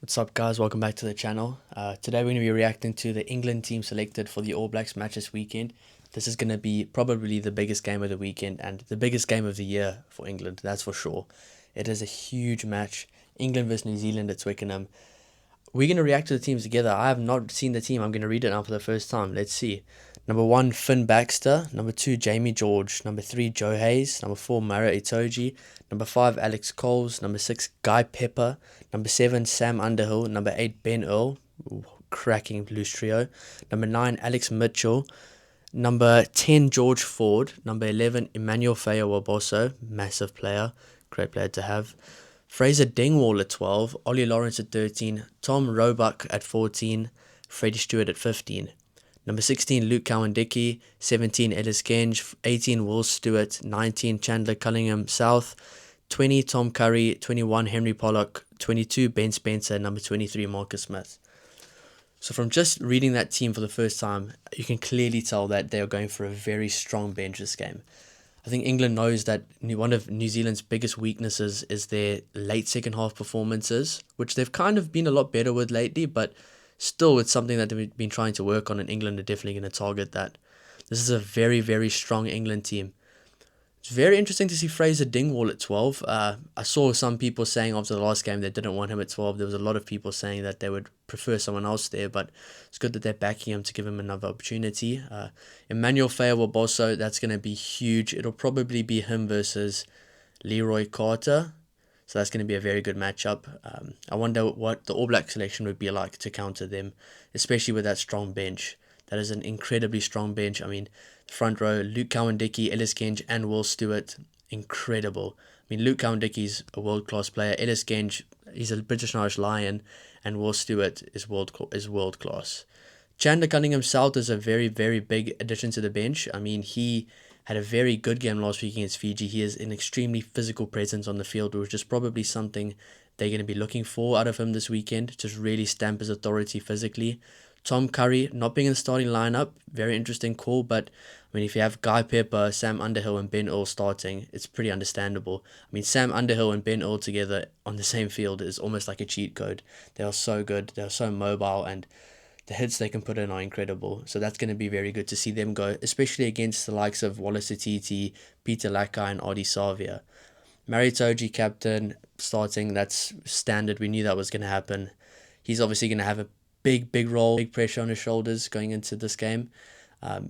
What's up, guys? Welcome back to the channel. Today we're going to be reacting to the England team selected for the All Blacks match this weekend. This is going to be probably the biggest game of the weekend and the biggest game of the year for England, that's for sure. It is a huge match. England versus New Zealand at Twickenham. We're going to react to the teams together. I have not seen the team. I'm going to read it now for the first time. Let's see. Number 1, Finn Baxter. Number 2, Jamie George. Number 3, Joe Hayes. Number 4, Mara Itoje. Number 5, Alex Coles. Number 6, Guy Pepper. Number 7, Sam Underhill. Number 8, Ben Earl. Ooh, cracking loose trio. Number 9, Alex Mitchell. Number 10, George Ford. Number 11, Emmanuel Faya-Waboso. Massive player. Great player to have. Fraser Dingwall at 12, Ollie Lawrence at 13, Tom Roebuck at 14, Freddie Stewart at 15. Number 16, Luke Cowan-Dickie, 17, Ellis Genge, 18, Will Stewart, 19, Chandler Cunningham South, 20, Tom Curry, 21, Henry Pollock, 22, Ben Spencer, number 23, Marcus Smith. So from just reading that team for the first time, you can clearly tell that they are going for a very strong bench this game. I think England knows that one of New Zealand's biggest weaknesses is their late second half performances, which they've kind of been a lot better with lately, but still it's something that they've been trying to work on, and England are definitely going to target that. This is a very, very strong England team. It's very interesting to see Fraser Dingwall at 12. I saw some people saying after the last game they didn't want him at 12. There was a lot of people saying that they would prefer someone else there, but it's good that they're backing him to give him another opportunity. Emmanuel Faya-Waboso, that's going to be huge. It'll probably be him versus Leroy Carter. So that's going to be a very good matchup. I wonder what the All Black selection would be like to counter them, especially with that strong bench. That is an incredibly strong bench. I mean, front row, Luke Cowan-Dickie, Ellis Genge, and Will Stewart, incredible. I mean, Luke Cowan-Dickie's a world-class player. Ellis Genge, he's a British and Irish Lion, and Will Stewart is world-class. Chandler Cunningham South is a very, very big addition to the bench. I mean, he had a very good game last week against Fiji. He is an extremely physical presence on the field, which is probably something they're going to be looking for out of him this weekend, just really stamp his authority physically. Tom Curry not being in the starting lineup, very interesting call, but I mean, if you have Guy Pepper, Sam Underhill, and Ben Earl starting, it's pretty understandable. I mean, Sam Underhill and Ben Earl together on the same field is almost like a cheat code. They are so good, they are so mobile, and the hits they can put in are incredible. So that's going to be very good to see them go, especially against the likes of Wallace Atiti, Peter Lakai, and Ardie Savia. Mara Itoje captain starting, that's standard. We knew that was going to happen. He's obviously going to have a big role, big pressure on his shoulders going into this game.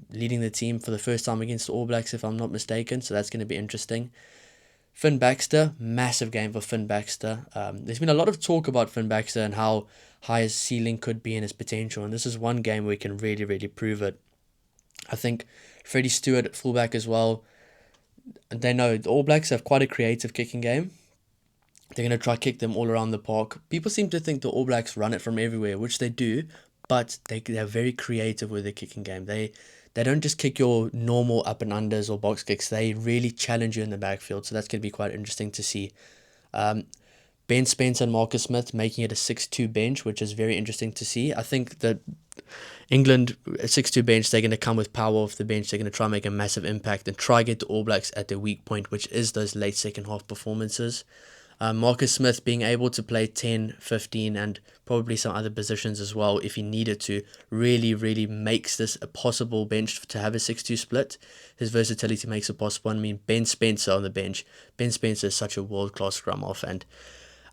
Leading the team for the first time against the All Blacks, if I'm not mistaken, so that's going to be interesting. Finn Baxter, massive game for Finn Baxter. There's been a lot of talk about Finn Baxter and how high his ceiling could be and his potential, and this is one game where he can really, really prove it. I think Freddie Stewart at fullback as well. They know the All Blacks have quite a creative kicking game. They're going to try kick them all around the park. People seem to think the All Blacks run it from everywhere, which they do, but they're very creative with their kicking game. They don't just kick your normal up and unders or box kicks. They really challenge you in the backfield, so that's going to be quite interesting to see. Ben Spencer and Marcus Smith making it a 6-2 bench, which is very interesting to see. I think that England, a 6-2 bench, they're going to come with power off the bench. They're going to try and make a massive impact and try get the All Blacks at their weak point, which is those late second half performances. Marcus Smith being able to play 10, 15, and probably some other positions as well if he needed to, really makes this a possible bench to have a 6-2 split. His versatility makes it possible. I mean, Ben Spencer on the bench. Ben Spencer is such a world-class scrum off, and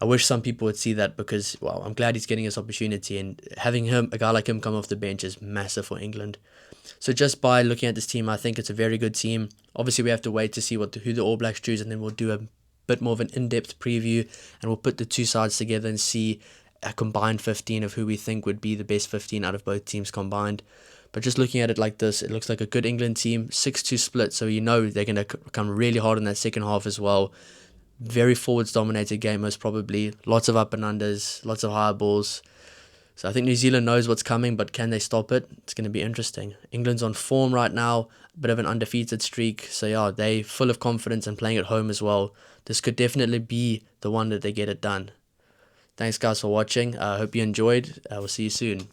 I wish some people would see that because, well, I'm glad he's getting his opportunity, and having a guy like him come off the bench is massive for England. So just by looking at this team, I think it's a very good team. Obviously, we have to wait to see who the All Blacks choose, and then we'll do a bit more of an in-depth preview, and we'll put the two sides together and see a combined 15 of who we think would be the best 15 out of both teams combined. But just looking at it like this, it looks like a good England team, 6-2 split, so you know they're going to come really hard in that second half as well. Very forwards dominated game most probably, lots of up and unders, lots of high balls. So I think New Zealand knows what's coming, but can they stop it? It's going to be interesting. England's on form right now, a bit of an undefeated streak. So yeah, they full of confidence and playing at home as well. This could definitely be the one that they get it done. Thanks guys for watching. I hope you enjoyed. We'll see you soon.